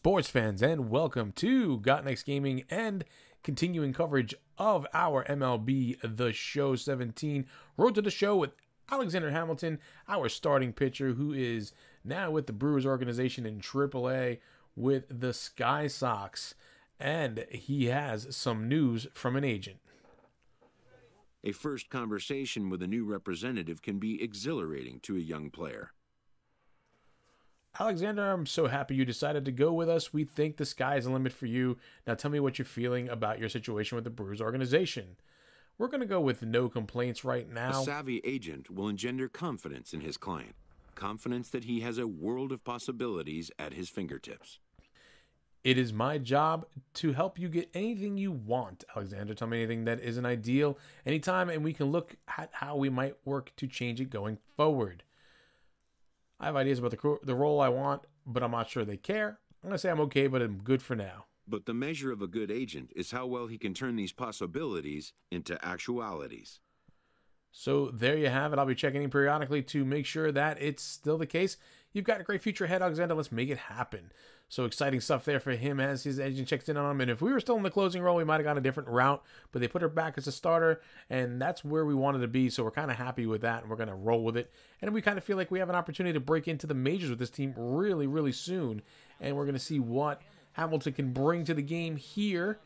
sports fans, and welcome to Got Next Gaming and continuing coverage of our MLB The Show 17 Road to the Show with Alexander Hamilton, our starting pitcher, who is now with the Brewers organization in AAA with the Sky Sox, and he has some news from an agent. A first conversation with a new representative can be exhilarating to a young player. Alexander, I'm so happy you decided to go with us. We think the sky's the limit for you. Now tell me what you're feeling about your situation with the Brewers organization. We're going to go with no complaints right now. A savvy agent will engender confidence in his client. Confidence that he has a world of possibilities at his fingertips. It is my job to help you get anything you want, Alexander. Tell me anything that isn't ideal anytime, and we can look at how we might work to change it going forward. I have ideas about the role I want, but I'm not sure they care. I'm going to say I'm okay, but I'm good for now. But the measure of a good agent is how well he can turn these possibilities into actualities. So there you have it. I'll be checking in periodically to make sure that it's still the case. You've got a great future ahead, Alexander. Let's make it happen. So exciting stuff there for him as his agent checks in on him. And if we were still in the closing role, we might have gone a different route. But they put her back as a starter, and that's where we wanted to be. So we're kind of happy with that, and we're going to roll with it. And we kind of feel like we have an opportunity to break into the majors with this team really, really soon. And we're going to see what Hamilton can bring to the game here.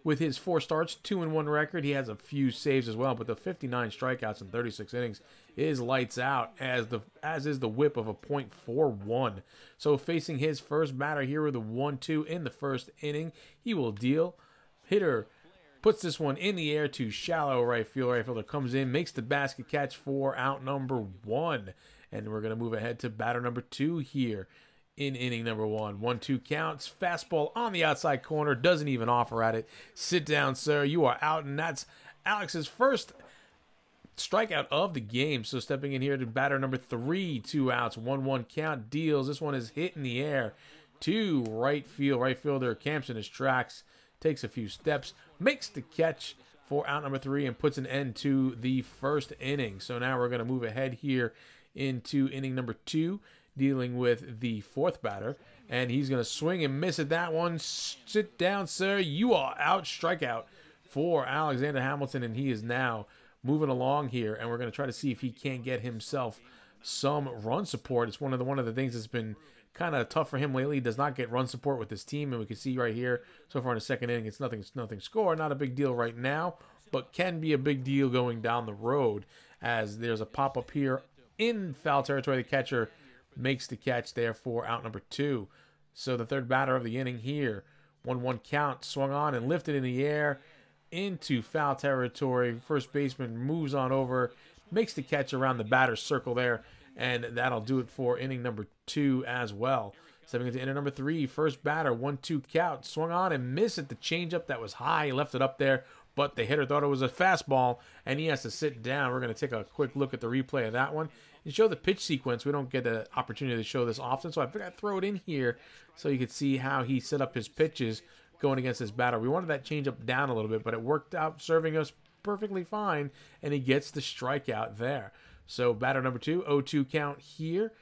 With his 4 starts, 2-1 record, he has a few saves as well, but the 59 strikeouts in 36 innings is lights out, as is the whip of a .41. So facing his first batter here with a 1-2 in the first inning, he will deal. Hitter puts this one in the air to shallow right field. Right fielder comes in, makes the basket catch for out number 1. And we're going to move ahead to batter number 2 here. In inning number 1, 1-2 counts, fastball on the outside corner, doesn't even offer at it. Sit down, sir, you are out, and that's Alex's first strikeout of the game. So stepping in here to batter number 3, 2 outs, 1-1 count, deals. This one is hit in the air to right field. Right fielder camps in his tracks, takes a few steps, makes the catch for out number 3, and puts an end to the first inning. So now we're going to move ahead here into inning number 2. Dealing with the 4th batter, and he's going to swing and miss at that one. Sit down, sir. You are out. Strikeout for Alexander Hamilton, and he is now moving along here, and we're going to try to see if he can't get himself some run support. It's one of the things that's been kind of tough for him lately. He does not get run support with this team, and we can see right here so far in the second inning, it's nothing score. Not a big deal right now, but can be a big deal going down the road as there's a pop-up here in foul territory. The catcher makes the catch there for out number 2. So the 3rd batter of the inning here. 1-1 count, swung on and lifted in the air into foul territory. First baseman moves on over, makes the catch around the batter's circle there, and that'll do it for inning number 2 as well. Stepping into inning number 3, first batter, 1-2 count, swung on and missed at the changeup that was high. He left it up there, but the hitter thought it was a fastball, and he has to sit down. We're going to take a quick look at the replay of that one and show the pitch sequence. We don't get the opportunity to show this often, so I figured I'd throw it in here so you could see how he set up his pitches going against this batter. We wanted that changeup down a little bit, but it worked out serving us perfectly fine, and he gets the strikeout there. So batter number 2, 0-2 count here.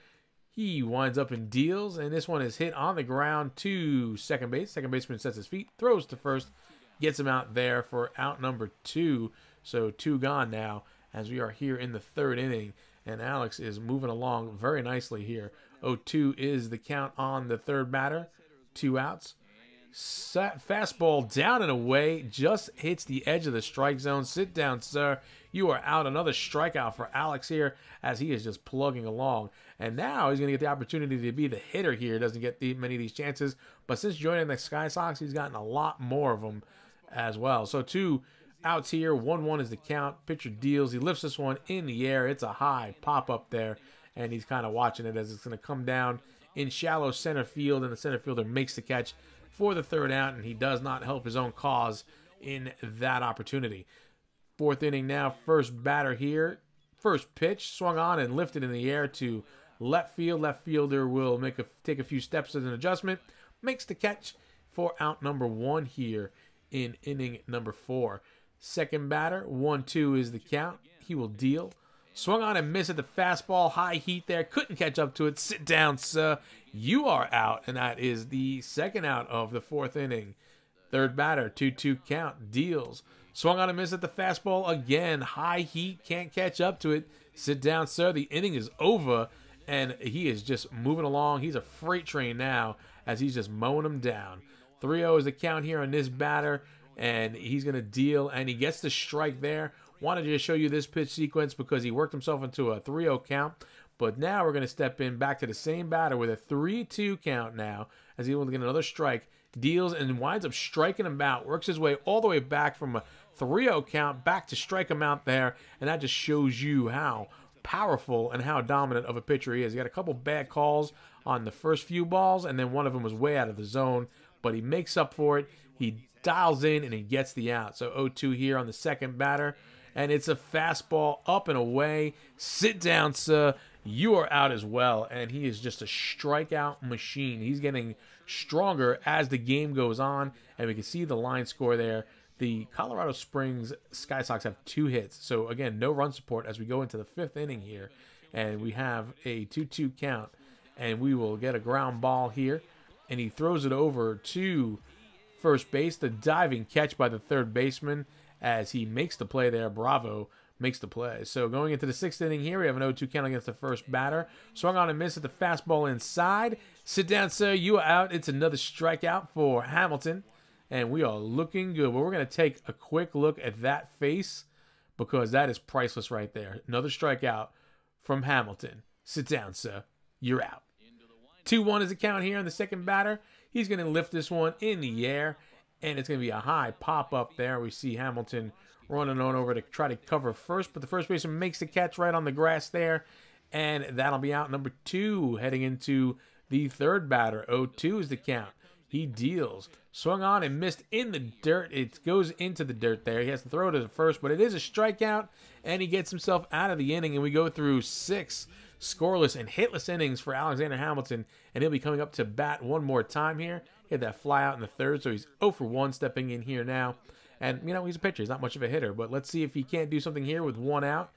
He winds up and deals, and this one is hit on the ground to second base. Second baseman sets his feet, throws to first, gets him out there for out number 2. So 2 gone now as we are here in the 3rd inning. And Alex is moving along very nicely here. 0-2 is the count on the 3rd batter. 2 outs. Fastball down and away. Just hits the edge of the strike zone. Sit down, sir. You are out. Another strikeout for Alex here as he is just plugging along. And now he's going to get the opportunity to be the hitter here. Doesn't get many of these chances. But since joining the Sky Sox, he's gotten a lot more of them as well. So 2 outs here, 1-1 is the count. Pitcher deals. He lifts this one in the air. It's a high pop up there, and he's kind of watching it as it's going to come down in shallow center field, and the center fielder makes the catch for the 3rd out, and he does not help his own cause in that opportunity. 4th inning now, first batter here. First pitch, swung on and lifted in the air to left field. Left fielder will take a few steps as an adjustment. Makes the catch for out number 1 here in inning number 4. Second batter, 1-2 is the count. He will deal. Swung on and missed at the fastball. High heat there. Couldn't catch up to it. Sit down, sir. You are out. And that is the second out of the 4th inning. Third batter, 2-2 count. Deals. Swung on and missed at the fastball again. High heat. Can't catch up to it. Sit down, sir. The inning is over. And he is just moving along. He's a freight train now as he's just mowing him down. 3-0 is the count here on this batter. And he's going to deal. And he gets the strike there. Wanted to just show you this pitch sequence because he worked himself into a 3-0 count. But now we're going to step in back to the same batter with a 3-2 count now as he will get another strike. Deals and winds up striking him out. Works his way all the way back from a 3-0 count back to strike him out there. And that just shows you how powerful and how dominant of a pitcher he is. He got a couple bad calls on the first few balls, and then one of them was way out of the zone. But he makes up for it. He dials in, and he gets the out. So 0-2 here on the second batter. And it's a fastball up and away. Sit down, sir. You are out as well. And he is just a strikeout machine. He's getting stronger as the game goes on. And we can see the line score there. The Colorado Springs Sky Sox have 2 hits. So, again, no run support as we go into the 5th inning here. And we have a 2-2 count. And we will get a ground ball here. And he throws it over to first base. The diving catch by the third baseman as he makes the play there. Bravo makes the play. So going into the 6th inning here, we have an 0-2 count against the first batter. Swung on and missed at the fastball inside. Sit down, sir. You are out. It's another strikeout for Hamilton. And we are looking good. But we're going to take a quick look at that face because that is priceless right there. Another strikeout from Hamilton. Sit down, sir. You're out. 2-1 is the count here on the second batter. He's going to lift this one in the air. And it's going to be a high pop-up there. We see Hamilton running on over to try to cover first. But the first baseman makes the catch right on the grass there. And that'll be out number 2 heading into the third batter. 0-2 is the count. He deals. Swung on and missed in the dirt. It goes into the dirt there. He has to throw it to the first. But it is a strikeout. And he gets himself out of the inning. And we go through 6 scoreless and hitless innings for Alexander Hamilton. And he'll be coming up to bat one more time here. He had that fly out in the third, so he's 0 for 1 stepping in here now. And, you know, he's a pitcher. He's not much of a hitter. But let's see if he can't do something here with 1 out.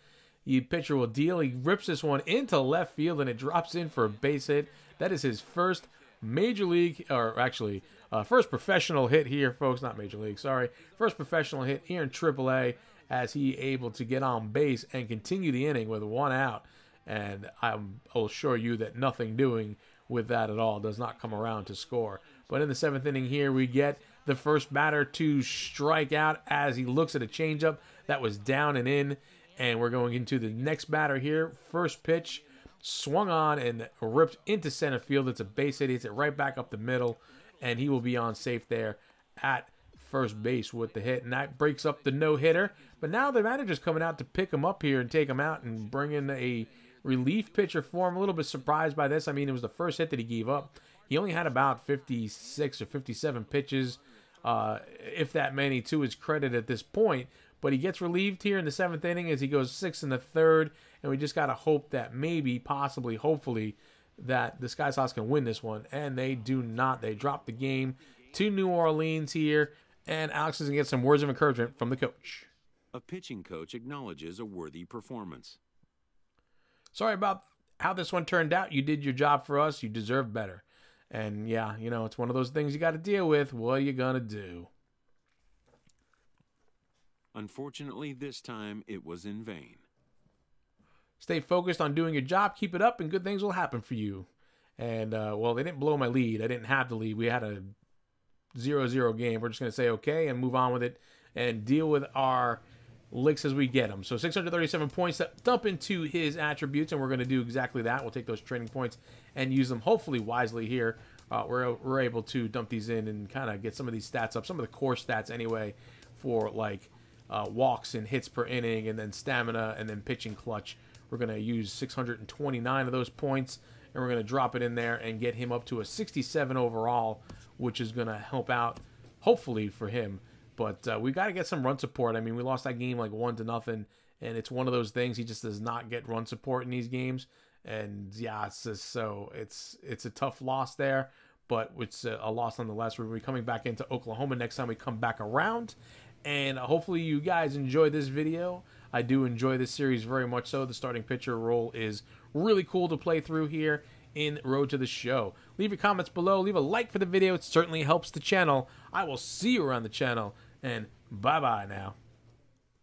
The pitcher will deal. He rips this one into left field, and it drops in for a base hit. That is his first major league, or actually, first professional hit here, folks. Not major league, sorry. First professional hit here in AAA as he able to get on base and continue the inning with 1 out. And I'll assure you that nothing doing with that at all does not come around to score. But in the 7th inning here, we get the first batter to strike out as he looks at a changeup that was down and in. And we're going into the next batter here. First pitch, swung on and ripped into center field. It's a base hit. He hits it right back up the middle. And he will be on safe there at first base with the hit. And that breaks up the no-hitter. But now the manager's coming out to pick him up here and take him out and bring in a relief pitcher for him. A little bit surprised by this. I mean, it was the first hit that he gave up. He only had about 56 or 57 pitches, if that many, to his credit at this point. But he gets relieved here in the 7th inning as he goes 6 in the 3rd. And we just got to hope that maybe, possibly, hopefully, that the Sky Sox can win this one. And they do not. They drop the game to New Orleans here. And Alex is going to get some words of encouragement from the coach. A pitching coach acknowledges a worthy performance. Sorry about how this one turned out. You did your job for us. You deserve better. And yeah, you know, it's one of those things you got to deal with. What are you going to do? Unfortunately, this time it was in vain. Stay focused on doing your job. Keep it up and good things will happen for you. And, well, they didn't blow my lead. I didn't have the lead. We had a 0-0 game. We're just going to say okay and move on with it and deal with our licks as we get them. So 637 points that dump into his attributes, and we're going to do exactly that. We'll take those training points and use them hopefully wisely here. We're able to dump these in and kind of get some of these stats up, some of the core stats anyway, for like walks and hits per inning, and then stamina, and then pitching clutch. We're going to use 629 of those points, and we're going to drop it in there and get him up to a 67 overall, which is going to help out hopefully for him. But we got to get some run support. I mean, we lost that game like 1-0, and it's one of those things. He just does not get run support in these games, and yeah, it's just, so it's a tough loss there, but it's a loss nonetheless. We're going to be coming back into Oklahoma next time we come back around, and hopefully you guys enjoy this video. I do enjoy this series very much so. The starting pitcher role is really cool to play through here in Road to the Show. Leave your comments below. Leave a like for the video. It certainly helps the channel. I will see you around the channel, and bye-bye now.